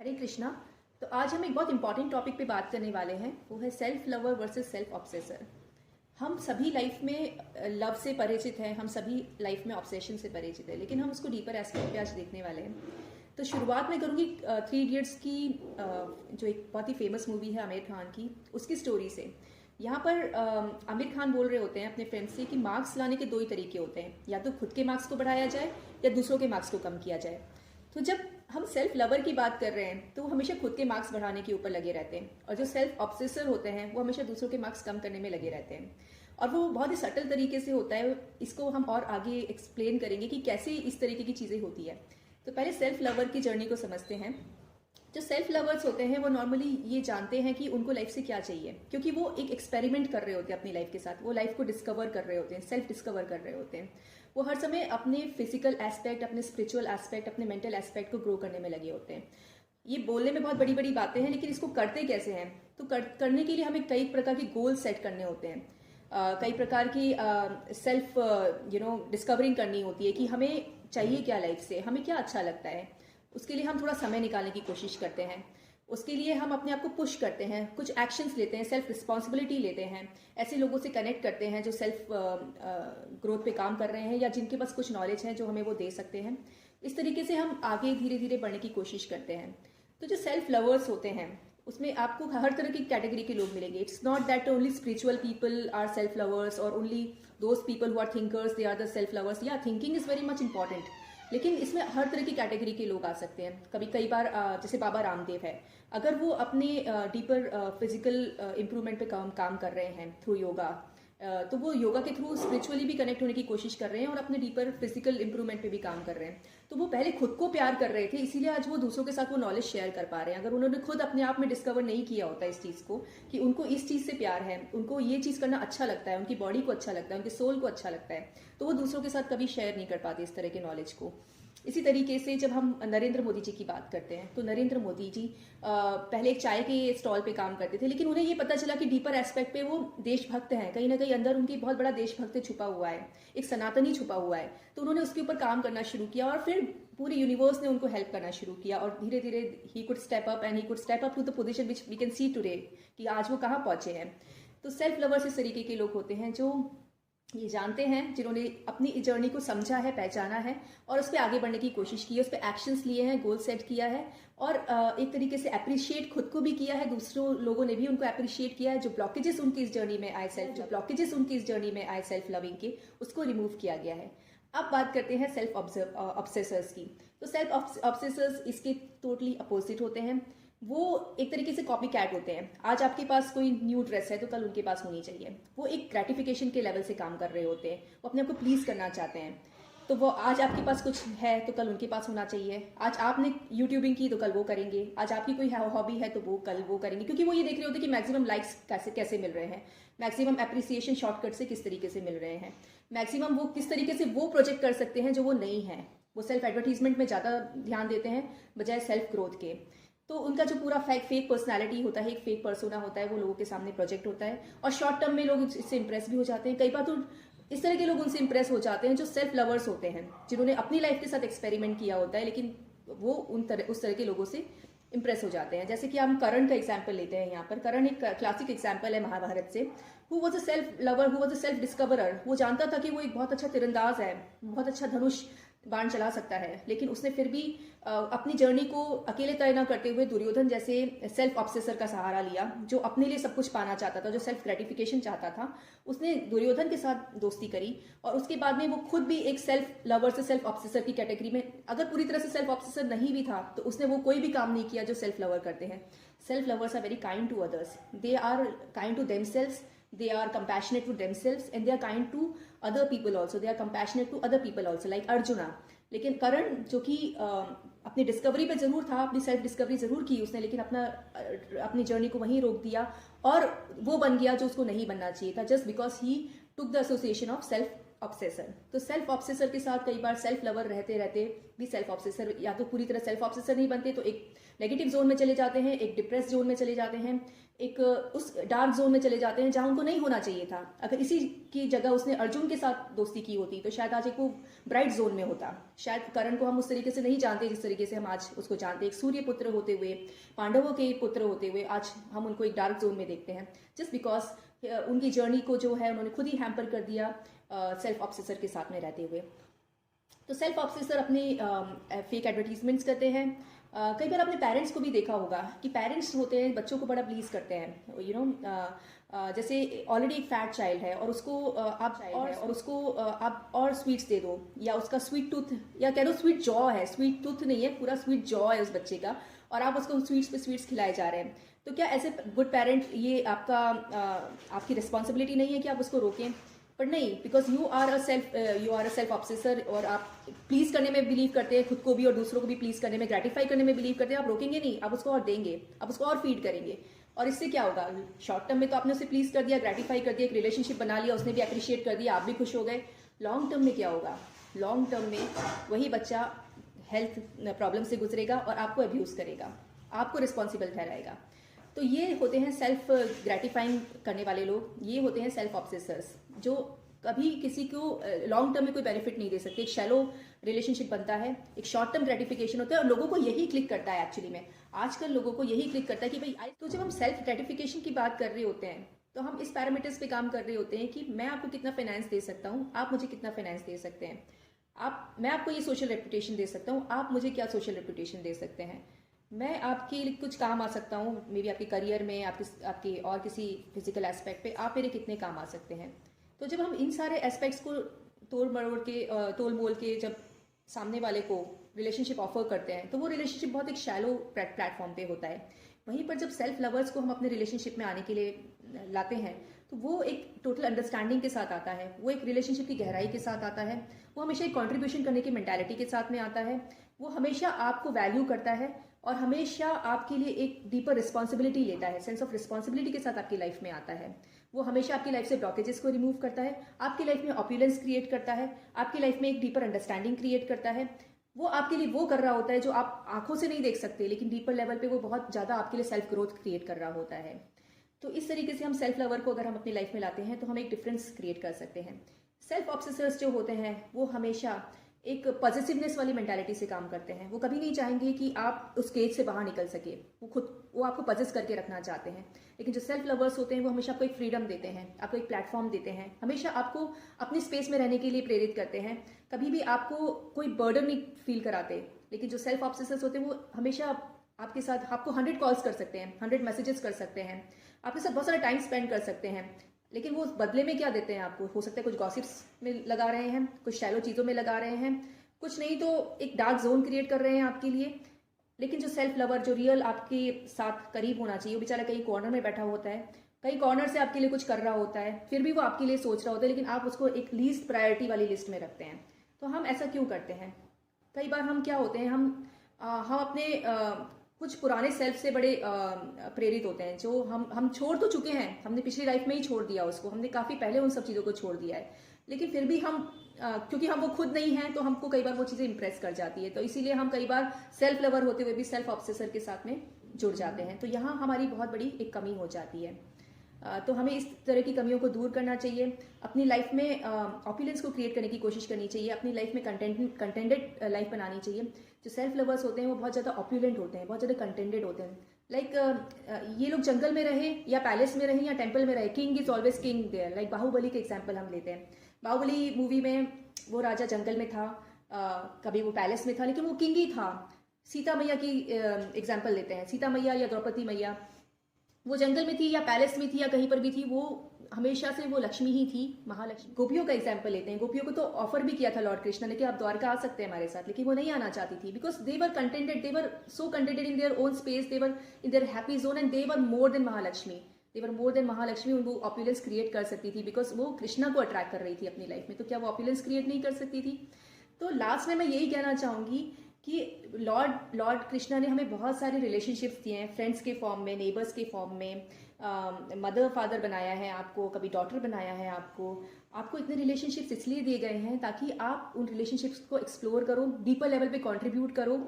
हरे कृष्णा। तो आज हम एक बहुत इंपॉर्टेंट टॉपिक पे बात करने वाले हैं, वो है सेल्फ लवर वर्सेस सेल्फ ऑब्सेसर। हम सभी लाइफ में लव से परिचित हैं, हम सभी लाइफ में ऑब्सेशन से परिचित हैं, लेकिन हम उसको डीपर एस्पेक्ट पे आज देखने वाले हैं। तो शुरुआत में करूँगी थ्री इडियट्स की, जो एक बहुत ही फेमस मूवी है आमिर खान की, उसकी स्टोरी से। यहाँ पर आमिर खान बोल रहे होते हैं अपने फ्रेंड से कि मार्क्स लाने के दो ही तरीके होते हैं, या तो खुद के मार्क्स को बढ़ाया जाए या दूसरों के मार्क्स को कम किया जाए। तो जब हम सेल्फ लवर की बात कर रहे हैं तो वो हमेशा खुद के मार्क्स बढ़ाने के ऊपर लगे रहते हैं, और जो सेल्फ ऑब्सेसर होते हैं वो हमेशा दूसरों के मार्क्स कम करने में लगे रहते हैं। और वो बहुत ही सटल तरीके से होता है, इसको हम और आगे एक्सप्लेन करेंगे कि कैसे इस तरीके की चीज़ें होती है। तो पहले सेल्फ लवर की जर्नी को समझते हैं। जो सेल्फ लवर्स होते हैं वो नॉर्मली ये जानते हैं कि उनको लाइफ से क्या चाहिए, क्योंकि वो एक एक्सपेरिमेंट कर रहे होते हैं अपनी लाइफ के साथ। वो लाइफ को डिस्कवर कर रहे होते हैं, सेल्फ डिस्कवर कर रहे होते हैं। वो हर समय अपने फिजिकल एस्पेक्ट, अपने स्पिरिचुअल एस्पेक्ट, अपने मेंटल एस्पेक्ट को ग्रो करने में लगे होते हैं। ये बोलने में बहुत बड़ी बड़ी बातें हैं, लेकिन इसको करते कैसे हैं? तो करने के लिए हमें कई प्रकार के गोल सेट करने होते हैं, कई प्रकार की सेल्फ डिस्कवरिंग करनी होती है कि हमें चाहिए क्या लाइफ से, हमें क्या अच्छा लगता है। उसके लिए हम थोड़ा समय निकालने की कोशिश करते हैं। उसके लिए हम अपने आप को पुश करते हैं, कुछ एक्शंस लेते हैं, सेल्फ रिस्पॉन्सिबिलिटी लेते हैं, ऐसे लोगों से कनेक्ट करते हैं जो सेल्फ ग्रोथ पे काम कर रहे हैं या जिनके पास कुछ नॉलेज है जो हमें वो दे सकते हैं। इस तरीके से हम आगे धीरे धीरे बढ़ने की कोशिश करते हैं। तो जो सेल्फ लवर्स होते हैं उसमें आपको हर तरह की कैटेगरी के लोग मिलेंगे। It's not that only spiritual people are self lovers और only those people who are thinkers they are the self lovers. या thinking is very much important, लेकिन इसमें हर तरह की कैटेगरी के लोग आ सकते हैं। कई बार जैसे बाबा रामदेव है, अगर वो अपने डीपर फिजिकल इम्प्रूवमेंट पे काम कर रहे हैं थ्रू योगा, तो वो योगा के थ्रू स्पिरिचुअली भी कनेक्ट होने की कोशिश कर रहे हैं और अपने डीपर फिजिकल इंप्रूवमेंट पे भी काम कर रहे हैं। तो वो पहले खुद को प्यार कर रहे थे, इसीलिए आज वो दूसरों के साथ वो नॉलेज शेयर कर पा रहे हैं। अगर उन्होंने खुद अपने आप में डिस्कवर नहीं किया होता इस चीज़ को कि उनको इस चीज़ से प्यार है, उनको ये चीज़ करना अच्छा लगता है, उनकी बॉडी को अच्छा लगता है, उनके सोल को अच्छा लगता है, तो वो दूसरों के साथ कभी शेयर नहीं कर पाते इस तरह के नॉलेज को। इसी तरीके से जब हम नरेंद्र मोदी जी की बात करते हैं, तो नरेंद्र मोदी जी पहले एक चाय के स्टॉल पे काम करते थे, लेकिन उन्हें ये पता चला कि डीपर एस्पेक्ट पे वो देशभक्त हैं, कहीं ना कहीं अंदर उनकी बहुत बड़ा देशभक्त छुपा हुआ है, एक सनातनी छुपा हुआ है। तो उन्होंने उसके ऊपर काम करना शुरू किया और फिर पूरी यूनिवर्स ने उनको हेल्प करना शुरू किया, और धीरे धीरे he could step up and he could step up to the position which we can see today, कि आज वो कहाँ पहुंचे हैं। तो सेल्फ लवर्स इस तरीके के लोग होते हैं जो ये जानते हैं, जिन्होंने अपनी जर्नी को समझा है, पहचाना है और उस पर आगे बढ़ने की कोशिश की है, उस पर एक्शंस लिए हैं, गोल सेट किया है और एक तरीके से अप्रिशिएट खुद को भी किया है, दूसरों लोगों ने भी उनको अप्रिशिएट किया है। जो ब्लॉकेजेस उनकी इस जर्नी में आए सेल्फ लविंग के, उसको रिमूव किया गया है। अब बात करते हैं सेल्फ ऑब्सेसर्स की। तो सेल्फ ऑब्सेसर्स इसके टोटली अपोजिट होते हैं। वो एक तरीके से कॉपी कैट होते हैं। आज आपके पास कोई न्यू ड्रेस है तो कल उनके पास होनी चाहिए। वो एक ग्रेटिफिकेशन के लेवल से काम कर रहे होते हैं, वो अपने आप को प्लीज करना चाहते हैं। तो वो आज आपके पास कुछ है तो कल उनके पास होना चाहिए। आज आपने यूट्यूबिंग की तो कल वो करेंगे। आज आपकी कोई हॉबी है तो वो कल वो करेंगे, क्योंकि वो ये देख रहे होते हैं कि मैक्सिमम लाइक्स कैसे कैसे मिल रहे हैं, मैक्सिमम एप्रिसिएशन शॉर्टकट से किस तरीके से मिल रहे हैं, मैक्सिमम वो किस तरीके से वो प्रोजेक्ट कर सकते हैं जो वो नहीं है। वो सेल्फ एडवर्टीजमेंट में ज़्यादा ध्यान देते हैं बजाय सेल्फ ग्रोथ के। तो उनका जो पूरा फेक पर्सनालिटी होता है, एक फेक पर्सोना होता है, वो लोगों के सामने प्रोजेक्ट होता है और शॉर्ट टर्म में लोग इससे इंप्रेस भी हो जाते हैं। कई बार तो इस तरह के लोग उनसे इंप्रेस हो जाते हैं जो सेल्फ लवर्स होते हैं, जिन्होंने अपनी लाइफ के साथ एक्सपेरिमेंट किया होता है, लेकिन वो उस तरह के लोगों से इंप्रेस हो जाते हैं। जैसे कि हम करण का एग्जाम्पल लेते हैं यहाँ पर। करण एक क्लासिक एग्जाम्पल है महाभारत से। Who was a self lover, who was a self discoverer. वो जानता था कि वो एक बहुत अच्छा तीरंदाज है, बहुत अच्छा धनुष बाण चला सकता है, लेकिन उसने फिर भी अपनी जर्नी को अकेले तय न करते हुए दुर्योधन जैसे सेल्फ ऑब्सेसर का सहारा लिया, जो अपने लिए सब कुछ पाना चाहता था, जो सेल्फ ग्रेटिफिकेशन चाहता था। उसने दुर्योधन के साथ दोस्ती करी और उसके बाद में वो खुद भी एक सेल्फ लवर से सेल्फ ऑब्सेसर की कैटेगरी में, अगर पूरी तरह से सेल्फ ऑब्सेसर नहीं भी था तो उसने वो कोई भी काम नहीं किया जो सेल्फ लवर करते हैं। Self lovers are very kind to others, they are kind to themselves, they are compassionate to themselves and they are kind to other people also, they are compassionate to other people also, like Arjuna। लेकिन करण जो कि अपनी discovery पे जरूर था, अपनी self discovery जरूर की उसने, लेकिन अपनी जर्नी को वहीं रोक दिया और वो बन गया जो उसको नहीं बनना चाहिए था, just because he took the association of self obsessor. तो सेल्फ ऑब्सेसर के साथ कई बार सेल्फ लवर रहते रहते भी सेल्फ ऑब्सेसर या तो पूरी तरह सेल्फ ऑब्सेसर नहीं बनते, तो एक नेगेटिव जोन में चले जाते हैं, एक डिप्रेस जोन में चले जाते हैं, एक उस डार्क जोन में चले जाते हैं जहां उनको नहीं होना चाहिए था। अगर इसी की जगह उसने अर्जुन के साथ दोस्ती की होती तो शायद आज एक वो ब्राइट जोन में होता। शायद करण को हम उस तरीके से नहीं जानते जिस तरीके से हम आज उसको जानते हैं। एक सूर्य पुत्र होते हुए, पांडवों के पुत्र होते हुए आज हम उनको एक डार्क जोन में देखते हैं, जस्ट बिकॉज उनकी जर्नी को जो है उन्होंने खुद ही हैम्पर कर दिया सेल्फ ऑब्सेसर के साथ में रहते हुए। तो सेल्फ ऑब्सेसर अपनी फेक एडवर्टीजमेंट्स करते हैं। कई बार आपने पेरेंट्स को भी देखा होगा कि पेरेंट्स होते हैं बच्चों को बड़ा प्लीज करते हैं, जैसे ऑलरेडी एक फैट चाइल्ड है और उसको आप और स्वीट्स दे दो, या उसका स्वीट टूथ या कह दो स्वीट जॉ है, स्वीट टूथ नहीं है, पूरा स्वीट जॉ है उस बच्चे का, और आप उसको स्वीट्स पे स्वीट्स खिलाए जा रहे हैं। तो क्या ऐसे गुड पेरेंट ये आपकी रिस्पॉन्सिबिलिटी नहीं है कि आप उसको रोकें? पर नहीं, because you are a self obsessor और आप प्लीज करने में बिलीव करते हैं, खुद को भी और दूसरों को भी प्लीज करने में, ग्रेटिफाई करने में बिलीव करते हैं। आप रोकेंगे नहीं, आप उसको और देंगे, आप उसको और फीड करेंगे, और इससे क्या होगा? शॉर्ट टर्म में तो आपने उसे प्लीज कर दिया, ग्रेटिफाई कर दिया, एक रिलेशनशिप बना लिया, उसने भी अप्रिशिएट कर दिया, आप भी खुश हो गए। लॉन्ग टर्म में क्या होगा? लॉन्ग टर्म में वही बच्चा हेल्थ प्रॉब्लम से गुजरेगा और आपको अब्यूज करेगा, आपको रिस्पॉन्सिबल ठहराएगा। तो ये होते हैं सेल्फ ग्रेटिफाइंग करने वाले लोग, ये होते हैं सेल्फ ऑब्सेसर्स, जो कभी किसी को लॉन्ग टर्म में कोई बेनिफिट नहीं दे सकते। एक शैलो रिलेशनशिप बनता है, एक शॉर्ट टर्म ग्रेटिफिकेशन होता है, और लोगों को यही क्लिक करता है। एक्चुअली में आजकल लोगों को यही क्लिक करता है कि भाई, तो जब हम सेल्फ ग्रेटिफिकेशन की बात कर रहे होते हैं तो हम इस पैरामीटर्स पे काम कर रहे होते हैं कि मैं आपको कितना फाइनेंस दे सकता हूँ, आप मुझे कितना फाइनेंस दे सकते हैं, मैं आपको ये सोशल रेपुटेशन दे सकता हूँ, आप मुझे क्या सोशल रेपुटेशन दे सकते हैं, मैं आपके लिए कुछ काम आ सकता हूँ, मे बी आपके करियर में, आपके और किसी फिजिकल एस्पेक्ट पे आप मेरे कितने काम आ सकते हैं। तो जब हम इन सारे एस्पेक्ट्स को तोल मोल के जब सामने वाले को रिलेशनशिप ऑफर करते हैं, तो वो रिलेशनशिप बहुत एक शैलो प्लेटफॉर्म पे होता है। वहीं पर जब सेल्फ लवर्स को हम अपने रिलेशनशिप में आने के लिए लाते हैं, तो वो एक टोटल अंडरस्टैंडिंग के साथ आता है, वो एक रिलेशनशिप की गहराई के साथ आता है, वो हमेशा एक कॉन्ट्रीब्यूशन करने की मेंटालिटी के साथ में आता है, वो हमेशा आपको वैल्यू करता है और हमेशा आपके लिए एक डीपर रिस्पॉन्सिबिलिटी लेता है, सेंस ऑफ रिस्पॉन्सिबिलिटी के साथ आपकी लाइफ में आता है। वो हमेशा आपकी लाइफ से ब्लॉकेजेस को रिमूव करता है, आपकी लाइफ में ऑप्युलेंस क्रिएट करता है, आपकी लाइफ में एक डीपर अंडरस्टैंडिंग क्रिएट करता है। वो आपके लिए वो कर रहा होता है जो आप आंखों से नहीं देख सकते, लेकिन डीपर लेवल पे वो बहुत ज़्यादा आपके लिए सेल्फ ग्रोथ क्रिएट कर रहा होता है। तो इस तरीके से हम सेल्फ लवर को अगर हम अपनी लाइफ में लाते हैं तो हम एक डिफरेंस क्रिएट कर सकते हैं। सेल्फ ऑब्सेसर्स जो होते हैं वो हमेशा एक पॉजिटिवनेस वाली मेंटालिटी से काम करते हैं। वो कभी नहीं चाहेंगे कि आप उस केज से बाहर निकल सके, वो आपको पजेस करके रखना चाहते हैं। लेकिन जो सेल्फ लवर्स होते हैं वो हमेशा आपको एक फ्रीडम देते हैं, आपको एक प्लेटफॉर्म देते हैं, हमेशा आपको अपनी स्पेस में रहने के लिए प्रेरित करते हैं, कभी भी आपको कोई बर्डन नहीं फील कराते। लेकिन जो सेल्फ ऑब्सेसर्स होते हैं वो हमेशा आपके साथ, आपको 100 कॉल्स कर सकते हैं, 100 मैसेजेस कर सकते हैं, आपके साथ बहुत सारा टाइम स्पेंड कर सकते हैं, लेकिन वो बदले में क्या देते हैं आपको? हो सकता है कुछ गॉसिप्स में लगा रहे हैं, कुछ शैलो चीज़ों में लगा रहे हैं, कुछ नहीं तो एक डार्क जोन क्रिएट कर रहे हैं आपके लिए। लेकिन जो सेल्फ लवर, जो रियल आपके साथ करीब होना चाहिए, वो बेचारा कहीं कॉर्नर में बैठा होता है, कहीं कॉर्नर से आपके लिए कुछ कर रहा होता है, फिर भी वो आपके लिए सोच रहा होता है, लेकिन आप उसको एक लीस्ट प्रायोरिटी वाली लिस्ट में रखते हैं। तो हम ऐसा क्यों करते हैं? कई बार हम क्या होते हैं, हम अपने कुछ पुराने सेल्फ से बड़े प्रेरित होते हैं, जो हम छोड़ तो चुके हैं, हमने पिछली लाइफ में ही छोड़ दिया उसको, हमने काफ़ी पहले उन सब चीज़ों को छोड़ दिया है, लेकिन फिर भी हम क्योंकि हम वो खुद नहीं हैं तो हमको कई बार वो चीज़ें इंप्रेस कर जाती है, तो इसीलिए हम कई बार सेल्फ लवर होते हुए भी सेल्फ ऑब्सेसर के साथ में जुड़ जाते हैं। तो यहाँ हमारी बहुत बड़ी एक कमी हो जाती है। तो हमें इस तरह की कमियों को दूर करना चाहिए, अपनी लाइफ में ऑपुलेंस को क्रिएट करने की कोशिश करनी चाहिए, अपनी लाइफ में कंटेंटेड लाइफ बनानी चाहिए। जो सेल्फ लवर्स होते हैं वो बहुत ज़्यादा ऑपुलेंट होते हैं, बहुत ज़्यादा कंटेंटेड होते हैं। लाइक ये लोग जंगल में रहे या पैलेस में रहे या टेम्पल में रहे, king is always king there. Like Baahubali के एग्जाम्पल हम लेते हैं। बाहुबली मूवी में वो राजा जंगल में था, कभी वो पैलेस में था, लेकिन वो किंग ही था। सीता मैया की एग्जाम्पल लेते हैं, सीता मैया या द्रौपदी मैया, वो जंगल में थी या पैलेस में थी या कहीं पर भी थी, वो हमेशा से वो लक्ष्मी ही थी, महालक्ष्मी। गोपियों का एग्जाम्पल लेते हैं, गोपियों को तो ऑफर भी किया था लॉर्ड कृष्ण ने कि आप द्वारका आ सकते हैं हमारे साथ, लेकिन वो नहीं आना चाहती थी, because they were contented, they were so contented in their own space, they were in their happy zone and they were more than Mahalakshmi, they were more than Mahalakshmi. वो ऑपुलेंस क्रिएट कर सकती थी बिकॉज वो कृष्णा को अट्रैक्ट कर रही थी अपनी लाइफ में, तो क्या वो ऑपुलेंस क्रिएट नहीं कर सकती थी? तो लास्ट में मैं यही कहना चाहूंगी कि लॉर्ड लॉर्ड कृष्णा ने हमें बहुत सारे रिलेशनशिप्स दिए हैं, फ्रेंड्स के फॉर्म में, नेबर्स के फॉर्म में, मदर फादर बनाया है आपको, कभी डॉटर बनाया है आपको। आपको इतने रिलेशनशिप्स इसलिए दिए गए हैं ताकि आप उन रिलेशनशिप्स को एक्सप्लोर करो, डीपर लेवल पे कंट्रीब्यूट करो,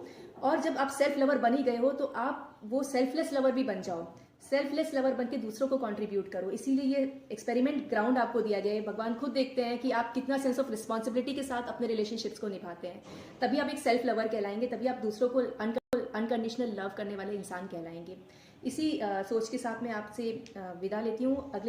और जब आप सेल्फ लवर बन ही गए हो तो आप वो सेल्फलेस लवर भी बन जाओ, सेल्फलेस लवर बन के दूसरों को कंट्रीब्यूट करो। इसीलिए ये एक्सपेरिमेंट ग्राउंड आपको दिया गया है। भगवान खुद देखते हैं कि आप कितना सेंस ऑफ रिस्पॉन्सिबिलिटी के साथ अपने रिलेशनशिप्स को निभाते हैं, तभी आप एक सेल्फ लवर कहलाएंगे, तभी आप दूसरों को अनकंडीशनल लव करने वाले इंसान कहलाएंगे। इसी सोच के साथ मैं आपसे विदा लेती हूँ। अगले